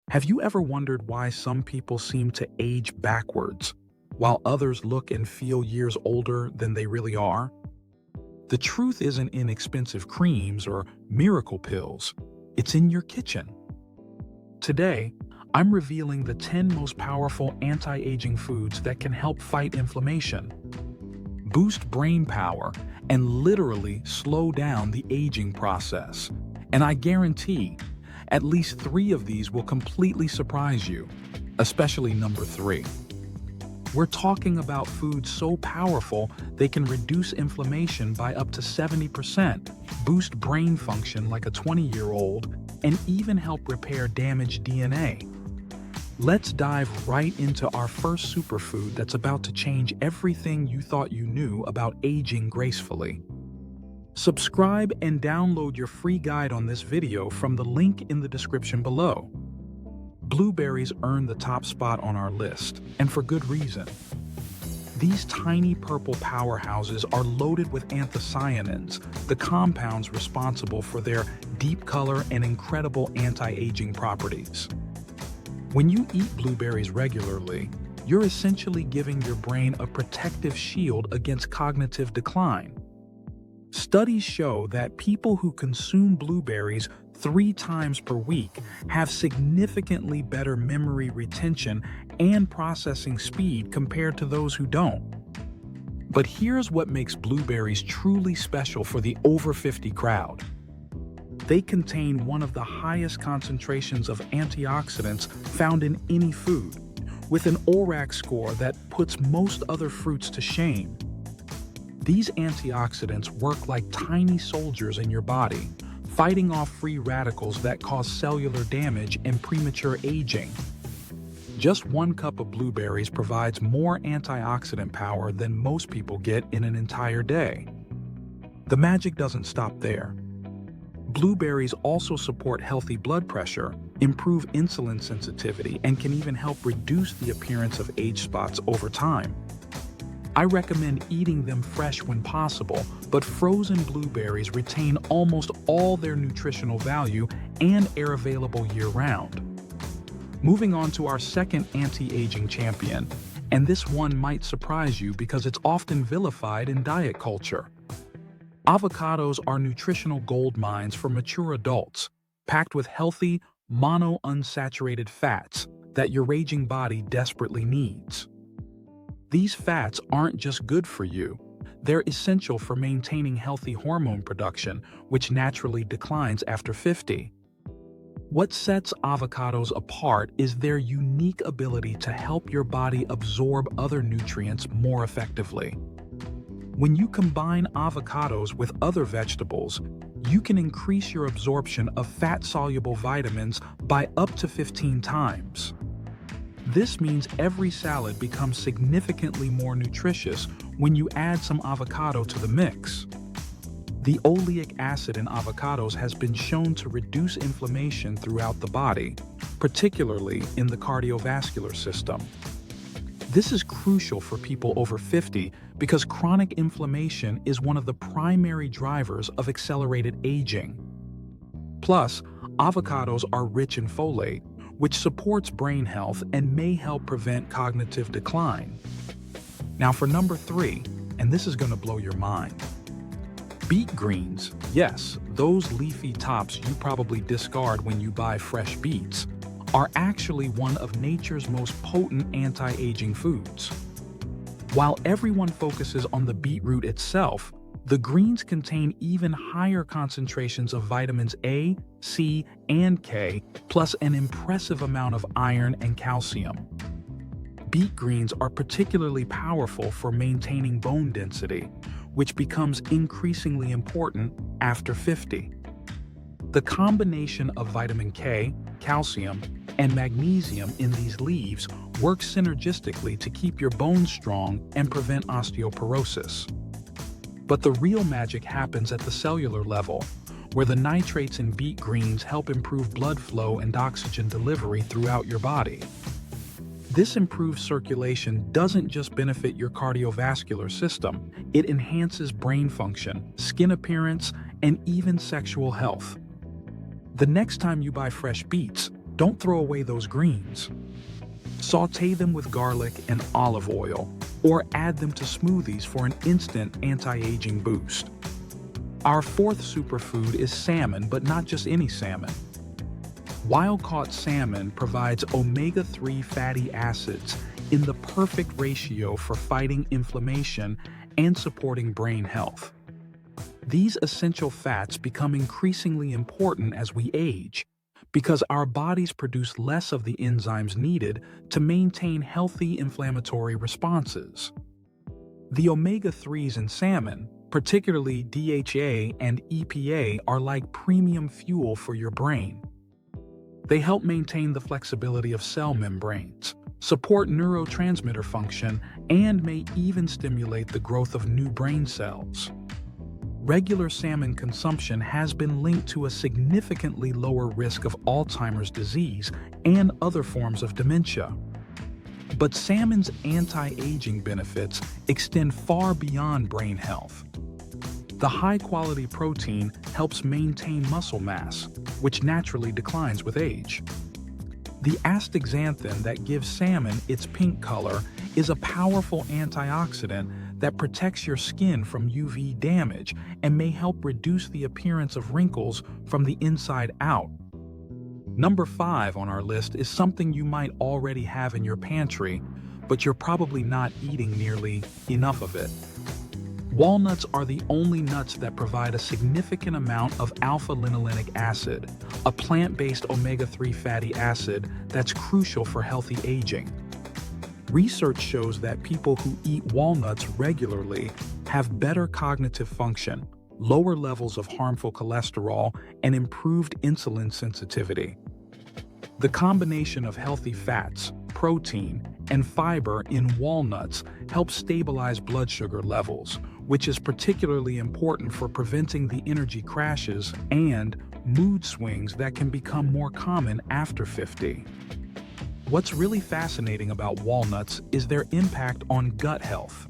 Have you ever wondered why some people seem to age backwards, while others look and feel years older than they really are? The truth isn't in expensive creams or miracle pills. It's in your kitchen. Today, I'm revealing the 10 most powerful anti-aging foods that can help fight inflammation, boost brain power, and literally slow down the aging process. And I guarantee, at least 3 of these will completely surprise you, especially number 3. We're talking about foods so powerful they can reduce inflammation by up to 70%, boost brain function like a 20-year-old, and even help repair damaged DNA. Let's dive right into our first superfood that's about to change everything you thought you knew about aging gracefully. Subscribe and download your free guide on this video from the link in the description below. Blueberries earn the top spot on our list, and for good reason. These tiny purple powerhouses are loaded with anthocyanins, the compounds responsible for their deep color and incredible anti-aging properties. When you eat blueberries regularly, you're essentially giving your brain a protective shield against cognitive decline. Studies show that people who consume blueberries 3 times per week have significantly better memory retention and processing speed compared to those who don't. But here's what makes blueberries truly special for the over 50 crowd. They contain one of the highest concentrations of antioxidants found in any food, with an ORAC score that puts most other fruits to shame. These antioxidants work like tiny soldiers in your body, fighting off free radicals that cause cellular damage and premature aging. Just 1 cup of blueberries provides more antioxidant power than most people get in an entire day. The magic doesn't stop there. Blueberries also support healthy blood pressure, improve insulin sensitivity, and can even help reduce the appearance of age spots over time. I recommend eating them fresh when possible, but frozen blueberries retain almost all their nutritional value and are available year-round. Moving on to our second anti-aging champion, and this one might surprise you because it's often vilified in diet culture. Avocados are nutritional gold mines for mature adults, packed with healthy, monounsaturated fats that your aging body desperately needs. These fats aren't just good for you, they're essential for maintaining healthy hormone production, which naturally declines after 50. What sets avocados apart is their unique ability to help your body absorb other nutrients more effectively. When you combine avocados with other vegetables, you can increase your absorption of fat-soluble vitamins by up to 15 times. This means every salad becomes significantly more nutritious when you add some avocado to the mix. The oleic acid in avocados has been shown to reduce inflammation throughout the body, particularly in the cardiovascular system. This is crucial for people over 50 because chronic inflammation is one of the primary drivers of accelerated aging. Plus, avocados are rich in folate, which supports brain health and may help prevent cognitive decline. Now for number 3, and this is going to blow your mind. Beet greens, yes, those leafy tops you probably discard when you buy fresh beets, are actually one of nature's most potent anti-aging foods. While everyone focuses on the beetroot itself, the greens contain even higher concentrations of vitamins A, C, and K, plus an impressive amount of iron and calcium. Beet greens are particularly powerful for maintaining bone density, which becomes increasingly important after 50. The combination of vitamin K, calcium, and magnesium in these leaves works synergistically to keep your bones strong and prevent osteoporosis. But the real magic happens at the cellular level, where the nitrates in beet greens help improve blood flow and oxygen delivery throughout your body. This improved circulation doesn't just benefit your cardiovascular system, it enhances brain function, skin appearance, and even sexual health. The next time you buy fresh beets, Don't throw away those greens. Sauté them with garlic and olive oil, or add them to smoothies for an instant anti-aging boost. Our fourth superfood is salmon, but not just any salmon. Wild-caught salmon provides omega-3 fatty acids in the perfect ratio for fighting inflammation and supporting brain health. These essential fats become increasingly important as we age because our bodies produce less of the enzymes needed to maintain healthy inflammatory responses. The omega-3s in salmon, particularly DHA and EPA, are like premium fuel for your brain. They help maintain the flexibility of cell membranes, support neurotransmitter function, and may even stimulate the growth of new brain cells. Regular salmon consumption has been linked to a significantly lower risk of Alzheimer's disease and other forms of dementia. But salmon's anti-aging benefits extend far beyond brain health. The high-quality protein helps maintain muscle mass, which naturally declines with age. The astaxanthin that gives salmon its pink color is a powerful antioxidant that protects your skin from UV damage and may help reduce the appearance of wrinkles from the inside out. Number 5 on our list is something you might already have in your pantry, but you're probably not eating nearly enough of it. Walnuts are the only nuts that provide a significant amount of alpha-linolenic acid, a plant-based omega-3 fatty acid that's crucial for healthy aging. Research shows that people who eat walnuts regularly have better cognitive function, lower levels of harmful cholesterol, and improved insulin sensitivity. The combination of healthy fats, protein, and fiber in walnuts helps stabilize blood sugar levels, which is particularly important for preventing the energy crashes and mood swings that can become more common after 50. What's really fascinating about walnuts is their impact on gut health.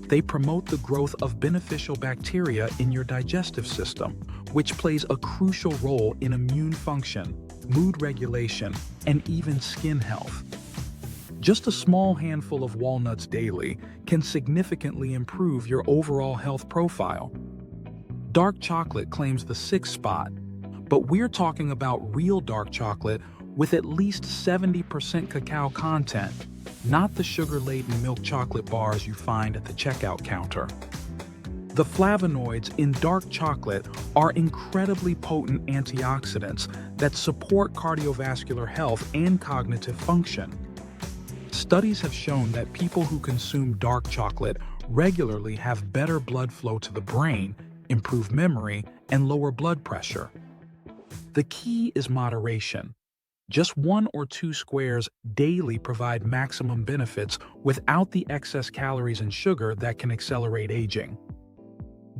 They promote the growth of beneficial bacteria in your digestive system, which plays a crucial role in immune function, mood regulation, and even skin health. Just a small handful of walnuts daily can significantly improve your overall health profile. Dark chocolate claims the 6th spot, but we're talking about real dark chocolate with at least 70% cacao content, not the sugar-laden milk chocolate bars you find at the checkout counter. The flavonoids in dark chocolate are incredibly potent antioxidants that support cardiovascular health and cognitive function. Studies have shown that people who consume dark chocolate regularly have better blood flow to the brain, improved memory, and lower blood pressure. The key is moderation. Just 1 or 2 squares daily provide maximum benefits without the excess calories and sugar that can accelerate aging.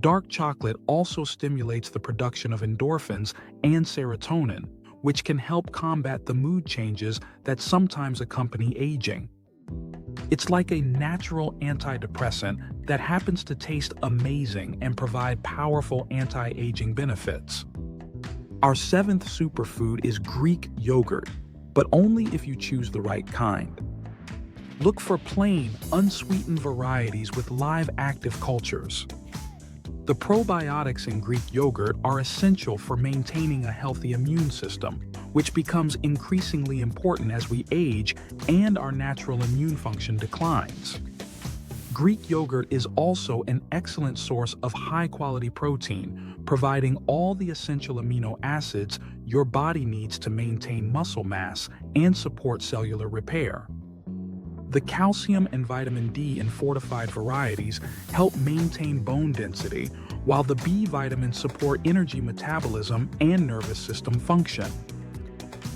Dark chocolate also stimulates the production of endorphins and serotonin, which can help combat the mood changes that sometimes accompany aging. It's like a natural antidepressant that happens to taste amazing and provide powerful anti-aging benefits. Our 7th superfood is Greek yogurt, but only if you choose the right kind. Look for plain, unsweetened varieties with live active cultures. The probiotics in Greek yogurt are essential for maintaining a healthy immune system, which becomes increasingly important as we age and our natural immune function declines. Greek yogurt is also an excellent source of high-quality protein, providing all the essential amino acids your body needs to maintain muscle mass and support cellular repair. The calcium and vitamin D in fortified varieties help maintain bone density, while the B vitamins support energy metabolism and nervous system function.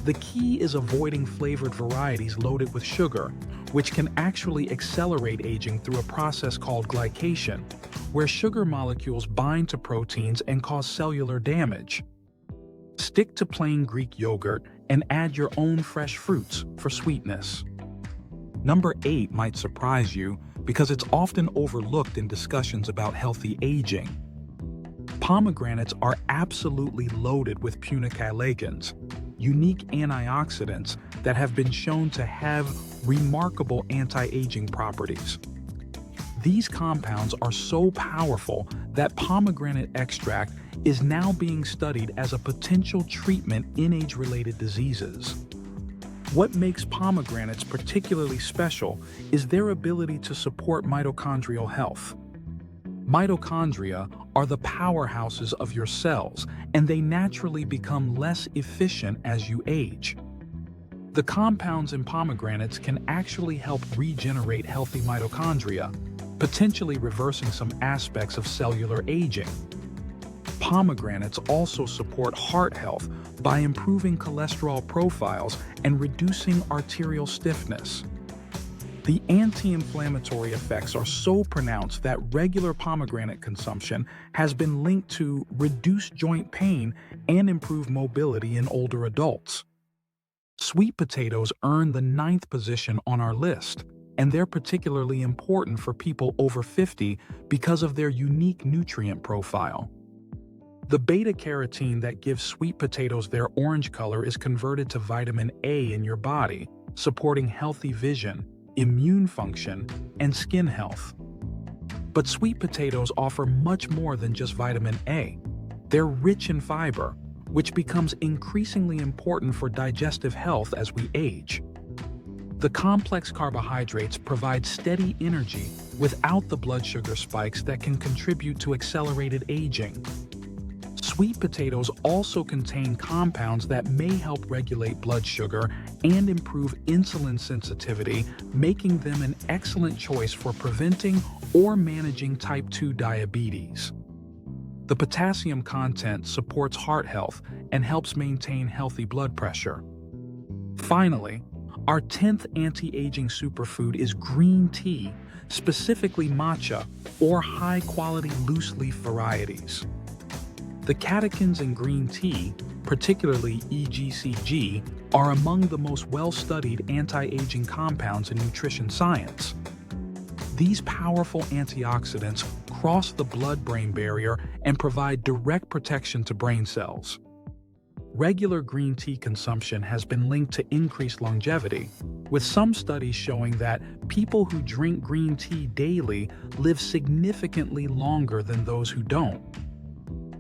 The key is avoiding flavored varieties loaded with sugar, which can actually accelerate aging through a process called glycation, where sugar molecules bind to proteins and cause cellular damage. Stick to plain Greek yogurt and add your own fresh fruits for sweetness. Number 8 might surprise you because it's often overlooked in discussions about healthy aging. Pomegranates are absolutely loaded with punicalagins, unique antioxidants that have been shown to have remarkable anti-aging properties. These compounds are so powerful that pomegranate extract is now being studied as a potential treatment in age-related diseases. What makes pomegranates particularly special is their ability to support mitochondrial health. Mitochondria are the powerhouses of your cells, and they naturally become less efficient as you age. The compounds in pomegranates can actually help regenerate healthy mitochondria, potentially reversing some aspects of cellular aging. Pomegranates also support heart health by improving cholesterol profiles and reducing arterial stiffness. The anti-inflammatory effects are so pronounced that regular pomegranate consumption has been linked to reduced joint pain and improved mobility in older adults. Sweet potatoes earn the 9th position on our list, and they're particularly important for people over 50 because of their unique nutrient profile. The beta-carotene that gives sweet potatoes their orange color is converted to vitamin A in your body, supporting healthy vision, immune function, and skin health. But sweet potatoes offer much more than just vitamin A. They're rich in fiber, which becomes increasingly important for digestive health as we age. The complex carbohydrates provide steady energy without the blood sugar spikes that can contribute to accelerated aging. Sweet potatoes also contain compounds that may help regulate blood sugar and improve insulin sensitivity, making them an excellent choice for preventing or managing type 2 diabetes. The potassium content supports heart health and helps maintain healthy blood pressure. Finally, our 10th anti-aging superfood is green tea, specifically matcha or high-quality loose-leaf varieties. The catechins in green tea, particularly EGCG, are among the most well-studied anti-aging compounds in nutrition science. These powerful antioxidants cross the blood-brain barrier and provide direct protection to brain cells. Regular green tea consumption has been linked to increased longevity, with some studies showing that people who drink green tea daily live significantly longer than those who don't.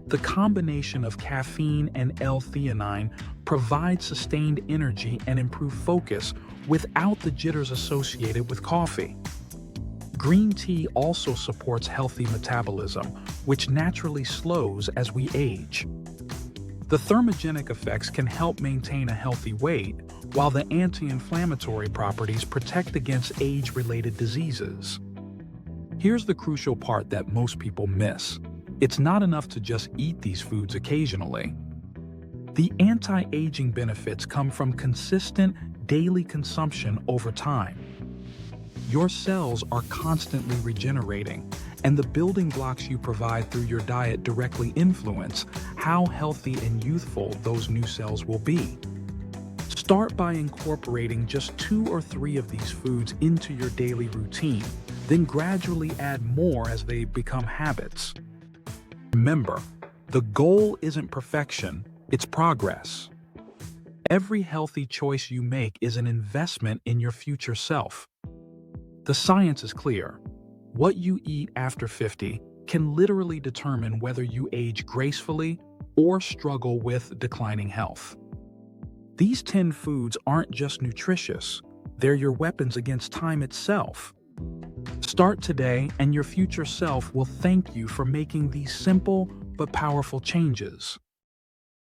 The combination of caffeine and L-theanine provides sustained energy and improved focus without the jitters associated with coffee. Green tea also supports healthy metabolism, which naturally slows as we age. The thermogenic effects can help maintain a healthy weight, while the anti-inflammatory properties protect against age-related diseases. Here's the crucial part that most people miss. It's not enough to just eat these foods occasionally. The anti-aging benefits come from consistent daily consumption over time. Your cells are constantly regenerating, and the building blocks you provide through your diet directly influence how healthy and youthful those new cells will be. Start by incorporating just 2 or 3 of these foods into your daily routine, then gradually add more as they become habits. Remember, the goal isn't perfection, it's progress. Every healthy choice you make is an investment in your future self. The science is clear. What you eat after 50 can literally determine whether you age gracefully or struggle with declining health. These 10 foods aren't just nutritious, they're your weapons against time itself. Start today, and your future self will thank you for making these simple but powerful changes.